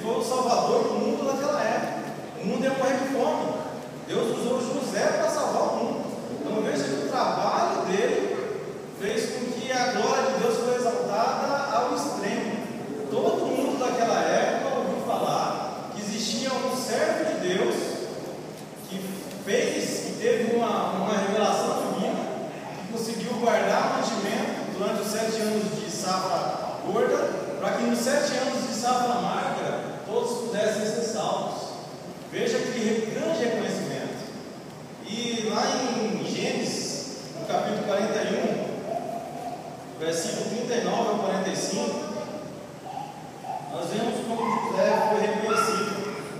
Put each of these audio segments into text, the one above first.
foi o salvador do mundo naquela época. O mundo ia morrer de fome. Deus usou José para salvar o mundo. Então veja que o trabalho dele fez com que a glória de Deus foi exaltada ao extremo. Todo mundo daquela época ouviu falar que existia um servo de Deus que teve uma revelação divina, que conseguiu guardar o mantimento durante os 7 anos de safra gorda, para que nos 7 anos de safra magra todos pudessem ser salvos. Veja que grande reconhecimento. E lá em Gênesis, no capítulo 41, versículo 39 ao 45, nós vemos como José foi reconhecido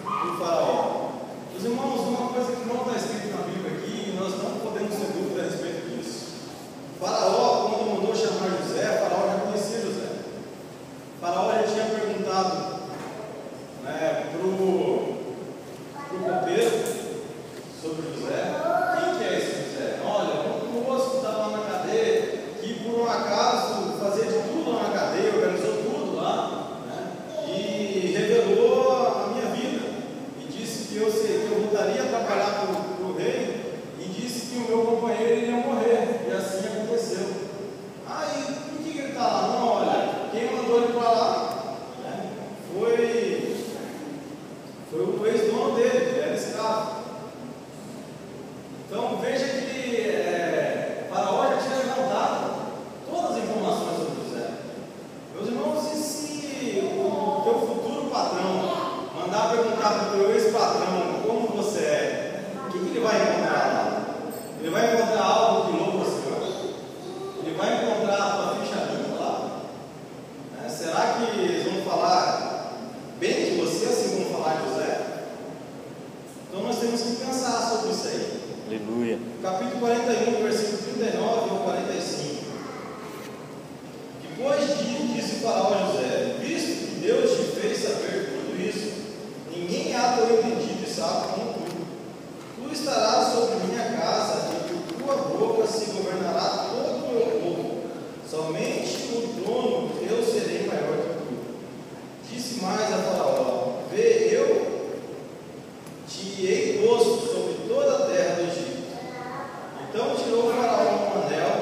por Faraó. Meus irmãos, uma coisa que não está escrita na Bíblia aqui, e nós não podemos ter dúvida a respeito disso. Faraó, quando mandou chamar José, Faraó já conhecia José. Faraó já tinha perguntado para o copeiro sobre José: quem que é esse José? Olha, um moço que estava lá na cadeia, que por um acaso fazia de tudo lá na cadeia, organizou tudo lá, e revelou a minha vida, e disse que eu voltaria a trabalhar para o rei, e disse que o meu companheiro iria morrer, e assim aconteceu. Aí, por que ele está lá? Não, olha, quem mandou ele para lá foi o ex-dono dele, que era escravo. Então veja que Faraó já tinha levantado todas as informações sobre José. Meus irmãos, e se o teu futuro patrão mandar perguntar para o teu ex-patrão como você é, o que ele vai encontrar lá? Ele vai encontrar algo que louva o Senhor? Ele vai encontrar a tua ficha limpa lá? Será que eles vão falar bem de você, assim como falar de José? Então nós temos que pensar sobre isso aí. Aleluia. Capítulo 41, versículo 39 ao 45. Depois disse Faraó a José: visto que Deus te fez saber tudo isso, ninguém há tão entendido e sábio como tu. Tu estarás sobre minha casa, e por tua boca se governará todo o meu povo. Somente no trono eu serei maior que tu. Disse mais a Faraó: vê, eu te hei posto sobre toda a terra do Egito. Então tirou o Faraó um anel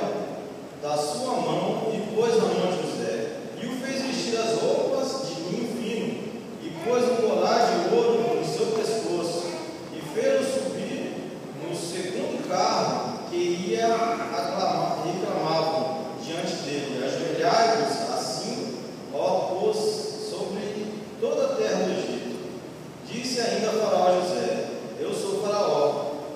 da sua mão e pôs na mão de José, e o fez vestir as roupas de linho fino, e pôs um colar de ouro no seu pescoço, e fez-o subir no segundo carro que reclamavam diante dele. Ajoelhai-vos assim, ó, pôs sobre toda a terra do Egito. Disse ainda Faraó a José: eu sou Faraó,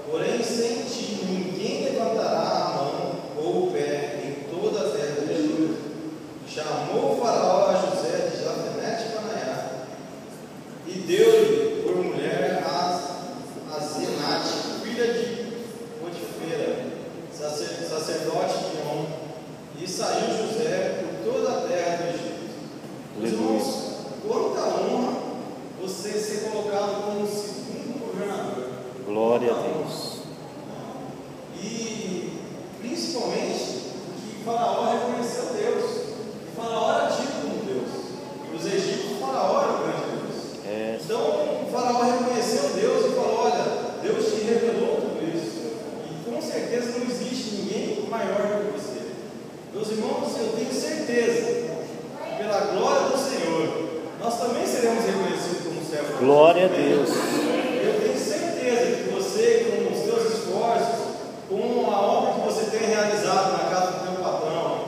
porém sem ti ninguém levantará a mão ou o pé em toda a terra do Egito. Chamou Faraó a José de Jafenete-Panaiá e deu-lhe por mulher a Zenate, filha de Potifera, sacerdote de On, e saiu José por toda a terra do Egito. Meus irmãos, quanta honra você ser colocado como segundo governador. Glória a Deus. E principalmente porque Faraó reconheceu Deus. E Faraó era tido como Deus. E os egípcios, Faraó era o grande Deus. Então Faraó reconheceu Deus e falou: olha, Deus te revelou tudo isso. E com certeza não existe ninguém maior do que você. Meus irmãos, eu tenho certeza que pela glória do Senhor nós também seremos reconhecidos como servos. Glória a Deus. Eu tenho certeza que você, com os seus esforços, com a obra que você tem realizado na casa do teu patrão,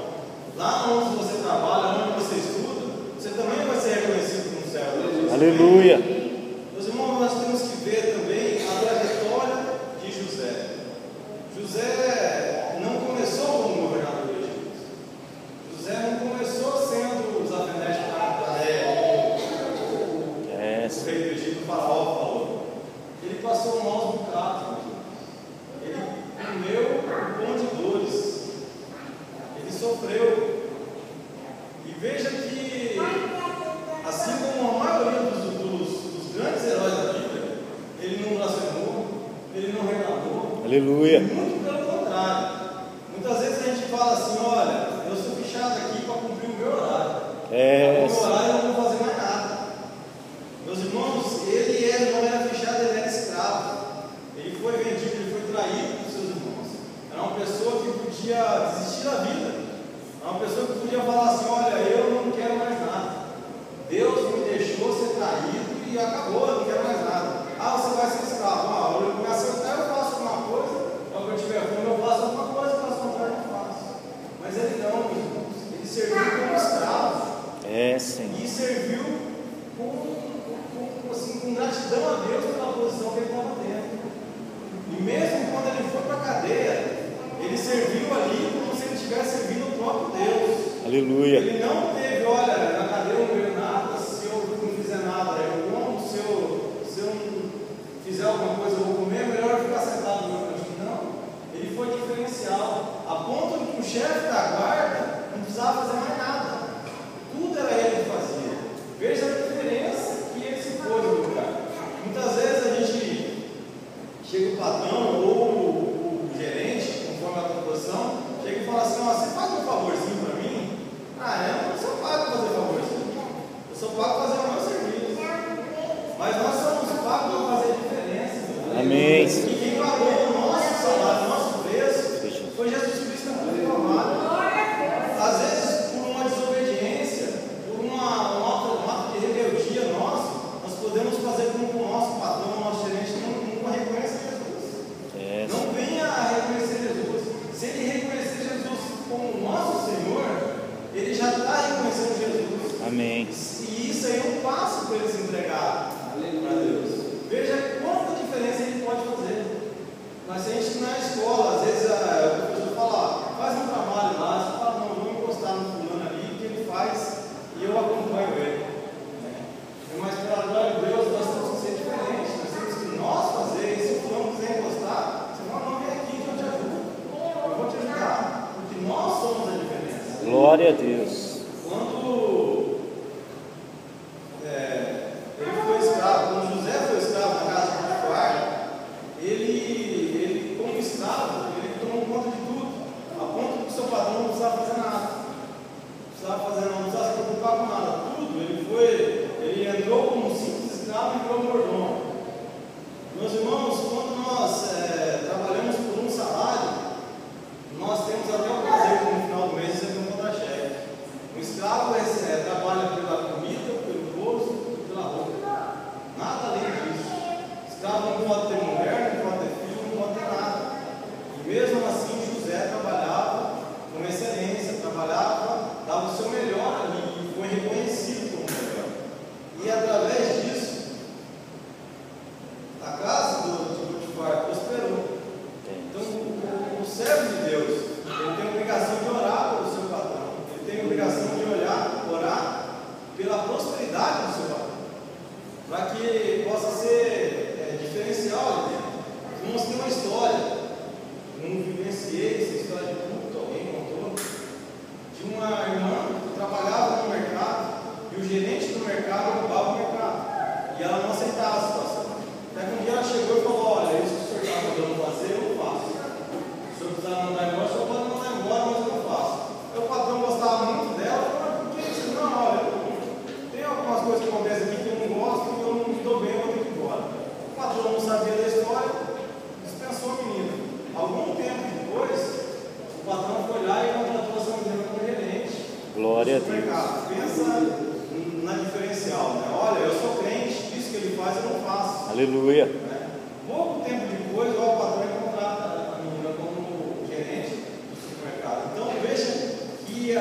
lá onde você trabalha, onde você estuda, você também vai ser reconhecido como servo de Deus. Aleluia. Meus irmãos, nós temos que ver também a trajetória de José. José não começou como governador do Egito. José não começou sendo Zafenete Paneé, o rei do Egito, o Faraó falou. Ele passou maus bocados. Ele comeu o pão de dores. Ele sofreu. E veja que, assim como a maioria dos grandes heróis da Bíblia, ele não blasfemou, ele não reclamou. Aleluia. Muito pelo contrário. Muitas vezes a gente fala assim: olha, eu sou fichado aqui para cumprir o meu horário. O meu horário eu não vou fazer mais nada. Meus e acabou, eu não quero mais nada. Ah, você vai ser escravo. Ah, eu me acertar, eu faço alguma coisa, quando eu tiver fome, eu faço alguma coisa, caso contrário, eu não faço. Mas ele não, meus irmãos. Ele serviu como escravo. Sim. E serviu com gratidão a Deus pela posição que ele estava tendo. E mesmo quando ele foi para a cadeia, ele serviu ali como se ele estivesse servindo o próprio Deus. Aleluia. Ele não teve, olha, na cadeia eu não ganho nada, se eu não fizer nada, eu como, se eu não fizer alguma coisa, eu vou comer, melhor eu ficar sentado no meu cantinho. Não, ele foi diferencial, a ponto de que o chefe da guarda não precisava fazer mais nada, tudo era ele que fazia. Veja a diferença que ele se pôs no lugar. Muitas vezes a gente chega o patrão ou o gerente, conforme a tua posição, chega e fala assim: ó, você faz um favorzinho para mim? Ah, eu não sou pago para fazer favorzinho, eu sou pago para fazer o meu serviço. Mas nós somos pagos para fazer diferença. Amém. E quem pagou o nosso salário, o nosso preço, foi Jesus Cristo na cruz do Calvário. Às vezes, por uma desobediência, por um ato de rebeldia nosso, nós podemos fazer com que o nosso patrão, o nosso gerente, não reconheça Jesus. Não venha a reconhecer Jesus. Se ele reconhecer Jesus como o nosso Senhor, ele já está reconhecendo Jesus. Amém. E isso aí é um passo para ele se entregar para Deus. Veja quanta diferença ele pode fazer. Mas se a gente na escola, às vezes o professor fala, faz um trabalho lá, você fala, não, vou encostar no fulano ali, que ele faz e eu acompanho ele. Mas pela glória de Deus, nós temos que ser diferentes. Nós temos que nós fazer, e se o fulano quiser encostar, você fala, não, vem aqui que eu te ajudo. Eu vou te ajudar, porque nós somos a diferença. Glória a Deus. Quando ele foi escravo, quando José foi escravo na casa de Potifar, ele como escravo, ele tomou conta de tudo, a ponto de que o seu patrão não precisava fazer nada, não precisava se preocupar com nada, tudo. Ele entrou como um simples escravo e virou mordomo. Meus irmãos, quando nós trabalhamos por um salário, nós temos até o prazer de no final do mês receber um contra-cheque. O escravo trabalha pela comida, pelo bolso e pela roupa. Nada além disso. O escravo não pode ter mulher, não pode ter filho, não pode ter nada. E mesmo assim, José trabalhava com excelência, dava o seu melhor ali e foi reconhecido como melhor. E através disso, a casa de Potifar prosperou. Então, o servo de Deus, ele tem a obrigação de orar pelo seu patrão, ele tem a obrigação de orar pela prosperidade do seu patrão, para que ele possa ser diferencial ali dentro. Vamos ter uma história, não vivenciei essa história de culto, alguém contou, de uma irmã que trabalhava no mercado e o gerente do mercado ocupava o mercado e ela não aceitava a situação. Até que um dia ela chegou e falou: olha, isso que o senhor está mandando fazer, eu não faço. Se o senhor precisar mandar embora, o senhor pode mandar embora, mas eu não faço. Aí o patrão gostava muito dela, falou: mas por que isso? Não, olha, tem algumas coisas que acontecem aqui que eu não gosto, que eu não me dou bem, eu vou ter que ir embora. O patrão não sabia da história, dispensou a menina. Algum tempo depois, o patrão foi lá e contratou essa menina como gerente. Glória a Deus. Pensa na diferencial, né? Olha, eu sou crente, isso que ele faz eu não faço. Aleluia. Pouco tempo depois, o patrão contrata a menina como gerente do supermercado. Então veja que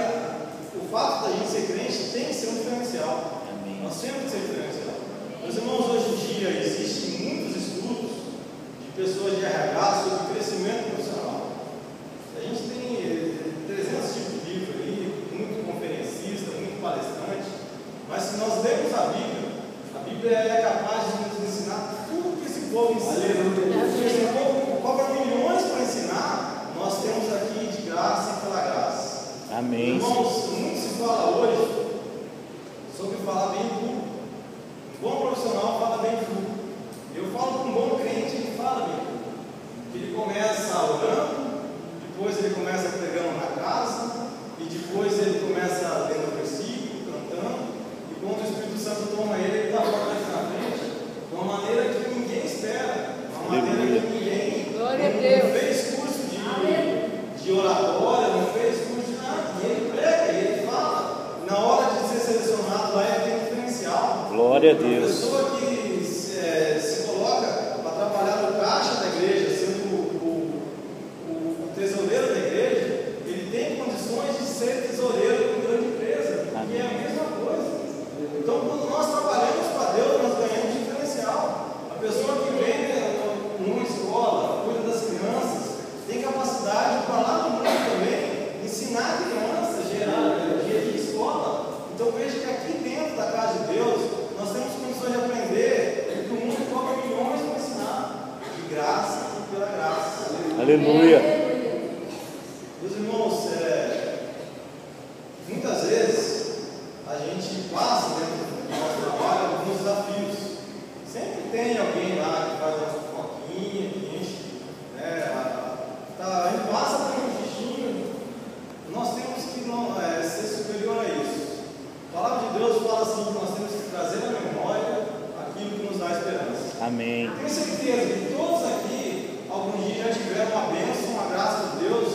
o fato da gente ser crente tem que ser um diferencial. Amém. Nós temos que ser diferencial. Meus irmãos, hoje em dia existem muitos estudos de pessoas de RH sobre crescimento profissional. A gente tem 300 tipos de livros aí, muito conferencista, muito palestrante, mas se nós lermos a Bíblia é capaz de nos ensinar tudo que esse povo ensina. Porque esse povo cobra milhões para ensinar, nós temos aqui de graça e pela graça. Amém. Irmãos, muito se fala hoje sobre falar bem tudo. Um bom profissional fala bem tudo. Eu falo com um bom crente, ele fala bem tudo. Ele começa orando, depois ele começa pregando na casa, e depois ele começa lendo o versículo, cantando, e quando o Espírito Santo toma ele está fora aqui na frente, de uma maneira que ninguém espera, de uma maneira que ninguém não fez curso de oratória, não fez curso de nada, e ele prega, e ele fala. Na hora de ser selecionado lá, ele tem um diferencial. Glória a Deus. A pessoa que Aleluia. Meus irmãos, muitas vezes a gente passa dentro do nosso trabalho alguns desafios. Sempre tem alguém lá que faz uma fofoquinha, que enche, passa por um xixinho. Nós temos que ser superior a isso. A palavra de Deus fala assim que nós temos que trazer à memória aquilo que nos dá esperança. Amém. Eu tenho certeza que todos aqui, algum dia já tiveram uma bênção, uma graça de Deus,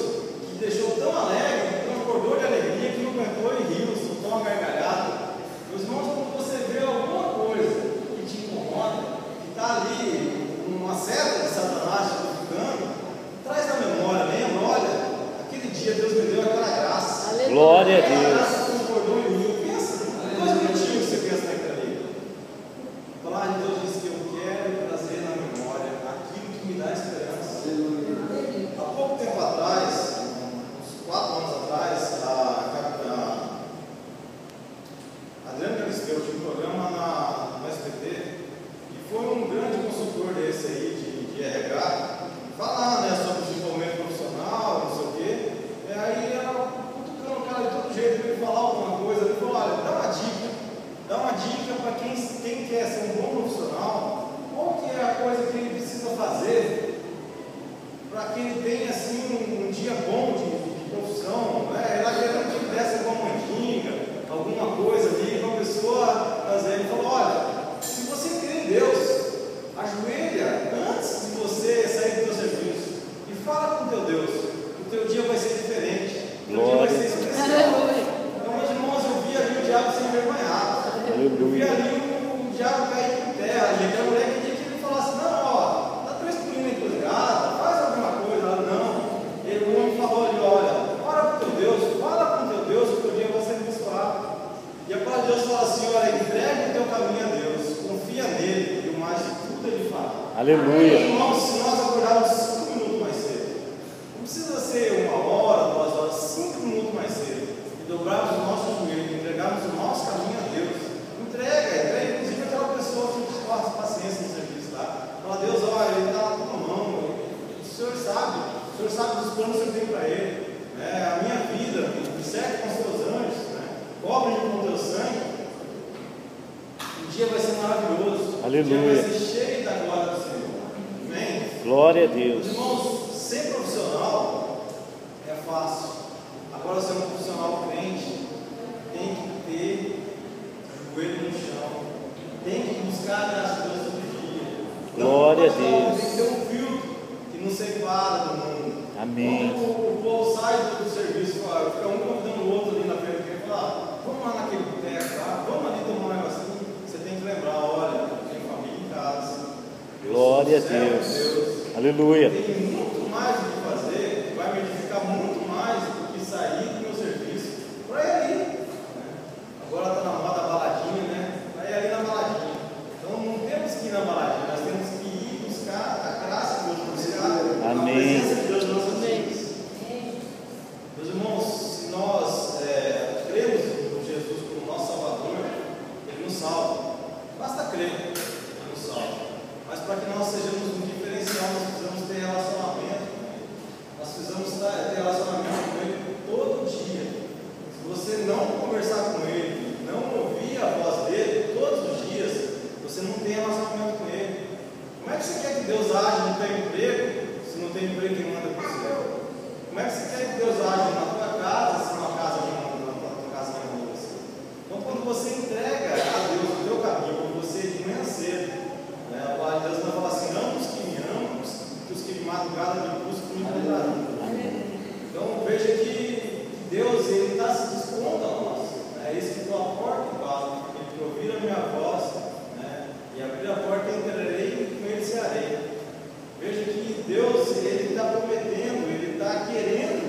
que deixou tão alegre, que transbordou de alegria, que não aguentou e riu, soltou uma gargalhada. Meus irmãos, quando você vê alguma coisa que te incomoda, que está ali, uma seta de Satanás te cutucando, traz na memória, lembra, olha, aquele dia Deus me deu aquela graça. Glória a Aquela Deus. graça transbordou em mim. Pensa, 2 minutinhos que você pensa naquilo ali. A palavra de Deus diz que eu quero trazer na memória aquilo que me dá esperança. Há pouco tempo atrás, uns 4 anos atrás, a Adriana Galisteu tinha um programa no SBT e foi um grande consultor desse aí de RH, falar sobre desenvolvimento profissional, não sei o quê. E aí ela cutucando o cara de todo jeito para ele falar alguma coisa. Ele falou: olha, dá uma dica para quem quer ser um bom profissional, qual que é a coisa que ele precisa fazer para que ele tenha assim um dia bom de profissão, né? Ela querendo que ele desse alguma mandinga, alguma coisa ali para a pessoa fazer. Ele falou: olha, se você crê em Deus, ajoelha antes de você sair do teu serviço e fala com o teu Deus. O teu dia vai ser diferente, o teu dia vai ser especial. Então, meus irmãos, eu vi ali o diabo se envergonhar. Eu vi ali o diabo cair por terra. E aquela mulher que ele falasse: não, ó, dá 3 pulinhos encruzilhados, faz alguma coisa. Ela: não. E o homem falou ali: olha, ora com o teu Deus, fala com o teu Deus, o teu dia vai ser abençoado. E a palavra de Deus fala assim: olha, entregue o teu caminho a Deus, confia nele, e o mais de tudo ele fará. Aleluia. Irmãos, se nós acordarmos 5 minutos mais cedo, não precisa ser 1 hora, 2 horas, 5 minutos mais cedo, e dobrarmos o nosso joelho, entregarmos o nosso caminho a Deus. Entrega, inclusive aquela pessoa que te torna paciência no serviço, tá? Fala: Deus, olha, ele está na tua mão, o Senhor sabe dos planos que eu tenho para ele, a minha vida, me cerque com os teus anjos, cobre-me com o teu sangue. O dia vai ser maravilhoso. Aleluia. O dia vai ser cheio da glória do Senhor. Amém? Glória a Deus. Irmãos, ser profissional é fácil. Agora, ser um profissional crente tem que ter o joelho no chão, tem que buscar a graça de Deus todo dia. Glória a Deus. Tem que ter um filtro que nos separa do mundo. Amém. Quando o povo sai do serviço, fica um convidando o outro ali na frente, e fala: vamos lá naquele boteco lá, vamos ali tomar um negocinho. Você tem que lembrar: olha, eu tenho família em casa. Glória a Deus. Aleluia. Tem muito mais o que fazer, vai me edificar muito mais do que sair do meu serviço para ir ali. Agora está na moda a baladinha, né? Vai ali na baladinha. Então não temos que ir na baladinha, nós temos que ir buscar a graça de Deus, buscar a presença de Deus nas nossas vidas. Meus irmãos, se nós cremos em Jesus como nosso Salvador, Ele nos salva. Basta crer, Ele nos salva. Mas para que nós sejamos um diferencial, nós precisamos ter relacionamento com Ele. Nós precisamos ter relacionamento com Ele todo dia. Se você não conversar com Ele, não ouvir a voz dEle todos os dias, você não tem relacionamento com Ele. Como é que você quer que Deus age no teu emprego, se não tem emprego quem manda para você? Como é que você quer que Deus age na tua casa, se não há casa quem manda na tua casa quem manda você? Então, quando você entrega a Deus o teu caminho, quando você de manhã cedo, a palavra de Deus vai falar assim: amo os que me amam, que os que de madrugada me buscam me encontrarão. Então veja que Deus está se dispondo a nós. Isso que estou à porta e bato, ele que ouvir a minha voz, e abrir a porta entrarei e com ele cearei. Veja que Deus está prometendo, Ele está querendo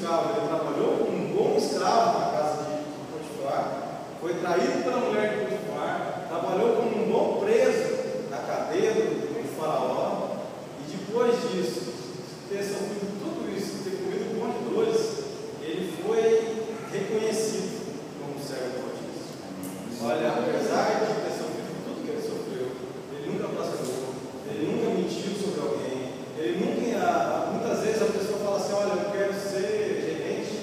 escravo, ele trabalhou como um bom escravo na casa de Potifar, foi traído pela mulher de Potifar, trabalhou como um bom preso na cadeia do faraó, e depois disso, ter sofrido tudo isso, ter comido pão de dores, ele foi reconhecido como servo de Deus. Olha, apesar de ter sofrido tudo que ele sofreu, ele nunca blasfemou, ele nunca mentiu sobre alguém, ele nunca, muitas vezes a pessoa fala assim, olha, eu quero ser gerente,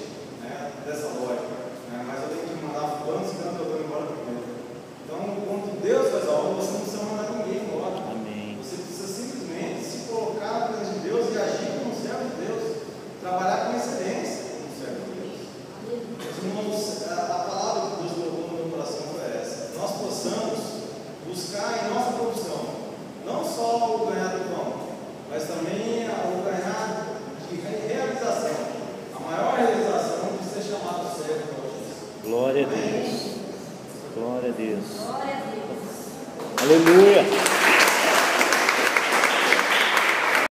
né, dessa loja, né, mas eu tenho que mandar fulano, senão eu vou embora primeiro. Então, quando Deus faz a obra, você não precisa mandar ninguém embora. Amém. Você precisa simplesmente se colocar na presença de Deus e agir como servo de Deus, trabalhar com excelência como servo de Deus. Meus irmãos, a palavra que Deus colocou no meu coração foi essa: nós possamos buscar em nossa profissão não só o ganhar do pão, mas também o ganhar de realização, a maior realização de ser chamado servo de Deus. Glória a Deus. Glória a Deus. Aleluia.